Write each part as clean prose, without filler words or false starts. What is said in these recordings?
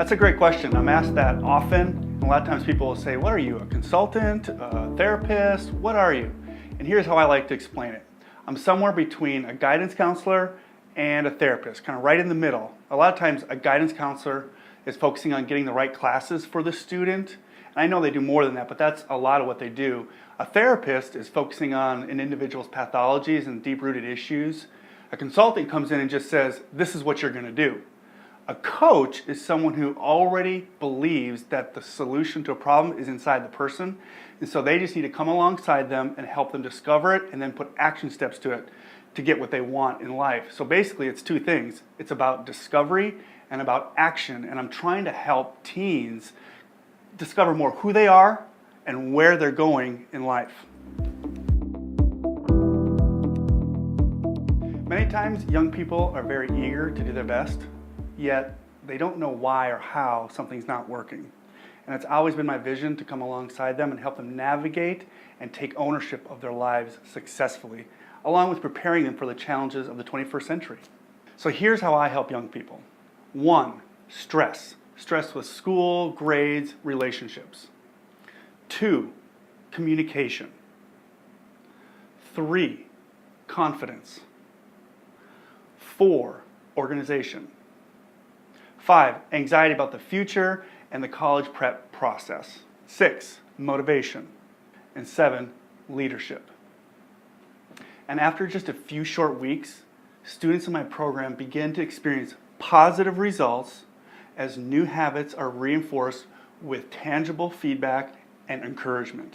That's a great question. I'm asked that often. A lot of times people will say, what are you, a consultant, a therapist? What are you? And here's how I like to explain it. I'm somewhere between a guidance counselor and a therapist, kind of right in the middle. A lot of times a guidance counselor is focusing on getting the right classes for the student. And I know they do more than that, but that's a lot of what they do. A therapist is focusing on an individual's pathologies and deep-rooted issues. A consultant comes in and just says, this is what you're going to do. A coach is someone who already believes that the solution to a problem is inside the person, and so they just need to come alongside them and help them discover it and then put action steps to it to get what they want in life. So basically it's two things. It's about discovery and about action, and I'm trying to help teens discover more who they are and where they're going in life. Many times young people are very eager to do their best, yet they don't know why or how something's not working. And it's always been my vision to come alongside them and help them navigate and take ownership of their lives successfully, along with preparing them for the challenges of the 21st century. So here's how I help young people. 1, stress. Stress with school, grades, relationships. 2, communication. 3, confidence. 4, organization. 5, anxiety about the future and the college prep process. 6, motivation. And 7, leadership. And after just a few short weeks, students in my program begin to experience positive results as new habits are reinforced with tangible feedback and encouragement.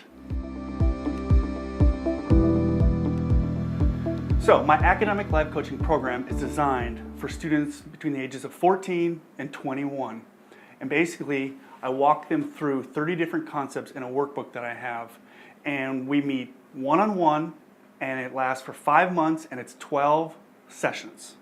So my academic life coaching program is designed for students between the ages of 14 and 21. And basically, I walk them through 30 different concepts in a workbook that I have. And we meet one-on-one, and it lasts for 5 months, and it's 12 sessions.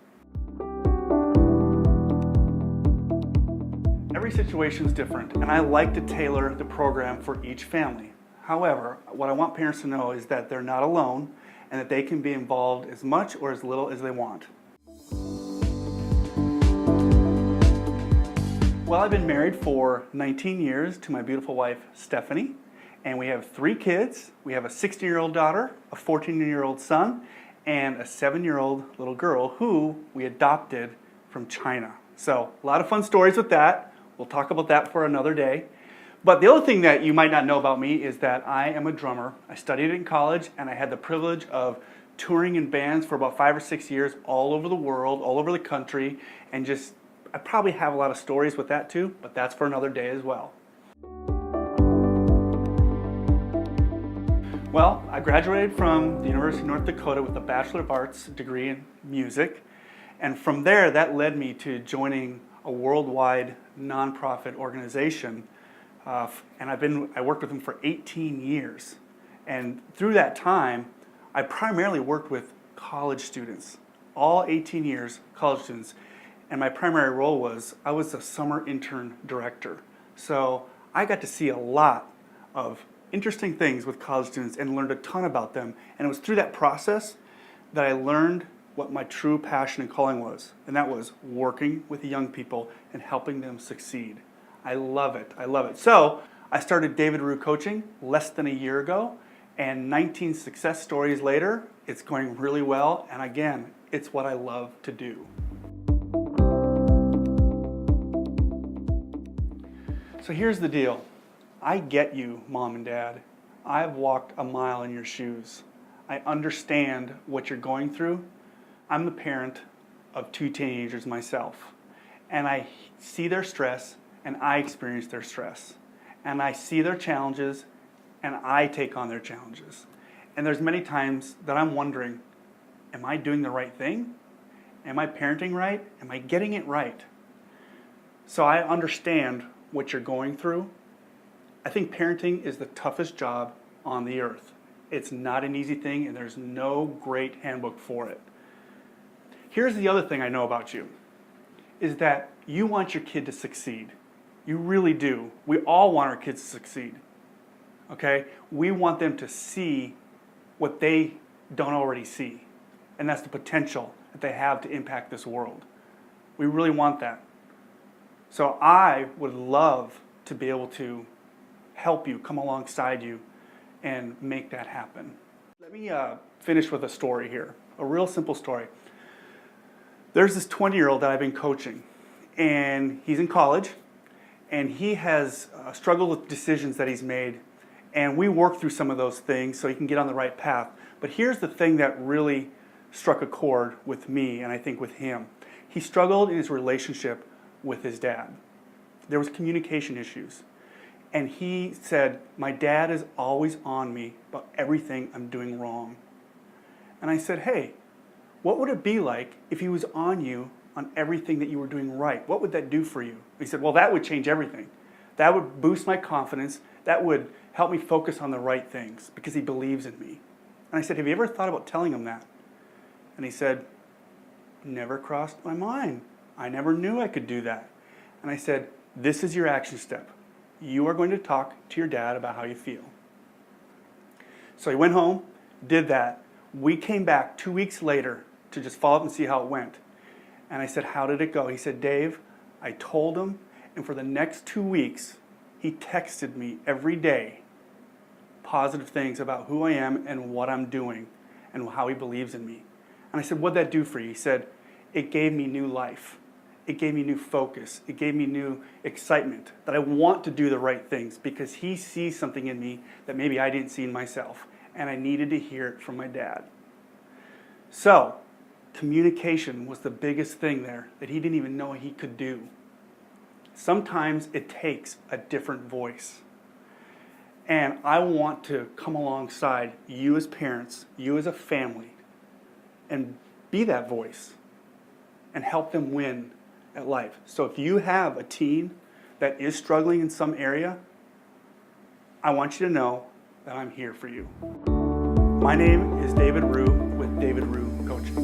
Every situation is different, and I like to tailor the program for each family. However, what I want parents to know is that they're not alone, and that they can be involved as much or as little as they want. Well, I've been married for 19 years to my beautiful wife, Stephanie, and we have 3 kids. We have a 16-year-old daughter, a 14-year-old son, and a 7-year-old little girl who we adopted from China. So, a lot of fun stories with that. We'll talk about that for another day. But the other thing that you might not know about me is that I am a drummer. I studied in college, and I had the privilege of touring in bands for about 5 or 6 years all over the world, all over the country, and I probably have a lot of stories with that too, but that's for another day as well. Well, I graduated from the University of North Dakota with a Bachelor of Arts degree in music, and from there that led me to joining a worldwide nonprofit organization. And I worked with them for 18 years. And through that time, I primarily worked with college students, all 18 years, college students. And my primary role was, I was a summer intern director. So I got to see a lot of interesting things with college students and learned a ton about them. And it was through that process that I learned what my true passion and calling was. And that was working with young people and helping them succeed. I love it. I love it. So I started David Roux Coaching less than a year ago, and 19 success stories later, it's going really well. And again, it's what I love to do. So here's the deal. I get you, Mom and Dad. I've walked a mile in your shoes. I understand what you're going through. I'm the parent of 2 teenagers myself, and I see their stress, and I experience their stress. And I see their challenges, and I take on their challenges. And there's many times that I'm wondering, am I doing the right thing? Am I parenting right? Am I getting it right? So I understand what you're going through. I think parenting is the toughest job on the earth. It's not an easy thing, and there's no great handbook for it. Here's the other thing I know about you, is that you want your kid to succeed. You really do. We all want our kids to succeed. Okay? We want them to see what they don't already see. And that's the potential that they have to impact this world. We really want that. So I would love to be able to help you, come alongside you, and make that happen. Let me finish with a story here, a real simple story. There's this 20-year-old that I've been coaching, and he's in college, and he has struggled with decisions that he's made, and we work through some of those things so he can get on the right path. But here's the thing that really struck a chord with me, and I think with him. He struggled in his relationship with his dad. There was communication issues. And he said, my dad is always on me about everything I'm doing wrong. And I said, hey, what would it be like if he was on you on everything that you were doing right? What would that do for you? He said, well, that would change everything. That would boost my confidence. That would help me focus on the right things because he believes in me. And I said, have you ever thought about telling him that? And he said, never crossed my mind. I never knew I could do that. And I said, this is your action step. You are going to talk to your dad about how you feel. So he went home, did that. We came back 2 weeks later to just follow up and see how it went. And I said, how did it go? He said, Dave, I told him, and for the next 2 weeks, he texted me every day positive things about who I am and what I'm doing and how he believes in me. And I said, what'd that do for you? He said, it gave me new life. It gave me new focus. It gave me new excitement that I want to do the right things because he sees something in me that maybe I didn't see in myself. And I needed to hear it from my dad. So, communication was the biggest thing there that he didn't even know he could do. Sometimes it takes a different voice. And I want to come alongside you as parents, you as a family, and be that voice and help them win at life. So if you have a teen that is struggling in some area, I want you to know that I'm here for you. My name is David Roux with David Roux Coaching.